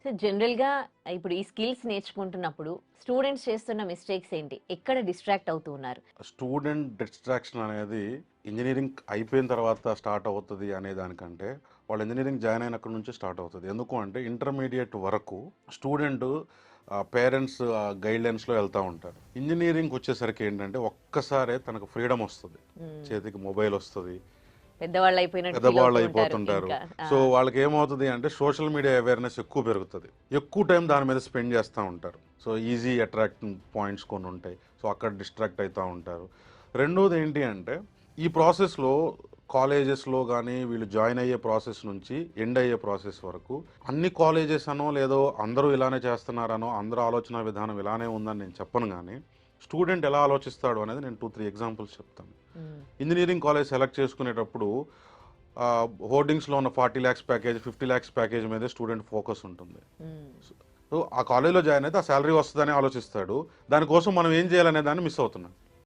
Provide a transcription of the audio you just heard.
So జనరల్‌గా ఇప్పుడు ఈ స్కిల్స్ నేర్చుకుంటున్నప్పుడు స్టూడెంట్స్ చేస్తున్న మిస్టేక్స్ ఏంటి? ఎక్కడ డిస్ట్రాక్ట్ అవుతూ ఉన్నారు? స్టూడెంట్ డిస్ట్రాక్షన్ అనేది ఇంజనీరింగ్ అయిపోయిన తర్వాత స్టార్ట్ అవుతుంది అనే దానికంటే వాళ్ళు ఇంజనీరింగ్ జాయిన్ అయినక్కడి నుంచి స్టార్ట్ అవుతుంది. ఎందుకు అంటే ఇంటర్మీడియట్ వరకు స్టూడెంట్ పేరెంట్స్ గైడ్లైన్స్లో వెళ్తూ ఉంటారు. ఇంజనీరింగ్కి వచ్చేసరికి ఏంటంటే ఒక్కసారే తనకు ఫ్రీడమ్ వస్తుంది, హ్మ్. చేతికి మొబైల్ వస్తుంది, పెద్దవాళ్ళు అయిపోయినట్టు ఫీల్ పెద్దవాళ్ళు అవుతూ ఉంటారు అయిపోతుంటారు. ఇంకా. ఆ! సో వాళ్ళకి ఏమవుతుంది అంటే సోషల్ మీడియా అవేర్నెస్ ఎక్కువ పెరుగుతుంది, ఎక్కువ టైం దాని మీద స్పెండ్ చేస్తూ ఉంటారు. సో ఈజీ అట్రాక్ట్ పాయింట్స్ కొన్ని ఉంటాయి, సో అక్కడ డిస్ట్రాక్ట్ అవుతూ ఉంటారు. రెండోది ఏంటి అంటే ఈ ప్రాసెస్లో కాలేజెస్లో కానీ వీళ్ళు జాయిన్ అయ్యే ప్రాసెస్ నుంచి ఎండ్ అయ్యే ప్రాసెస్ వరకు అన్ని కాలేజెస్ అనో లేదో అందరూ ఇలానే చేస్తున్నారనో అందరూ ఆలోచన విధానం ఇలానే ఉందని నేను చెప్పను, కానీ స్టూడెంట్ ఎలా ఆలోచిస్తాడు అనేది నేను 2-3 ఎగ్జాంపుల్స్ చెప్తాను. హ్మ్. ఇంజనీరింగ్ కాలేజ్ సెలెక్ట్ చేసుకునేటప్పుడు హోర్డింగ్స్లో ఉన్న 40 ల్యాక్స్ ప్యాకేజ్ 50 ల్యాక్స్ ప్యాకేజ్ మీదే స్టూడెంట్ ఫోకస్ ఉంటుంది. హ్మ్. సో ఆ కాలేజ్లో జాయిన్ అయితే ఆ శాలరీ వస్తుందని ఆలోచిస్తాడు, దానికోసం మనం ఏం చేయాలనే దాన్ని మిస్ అవుతున్నాం.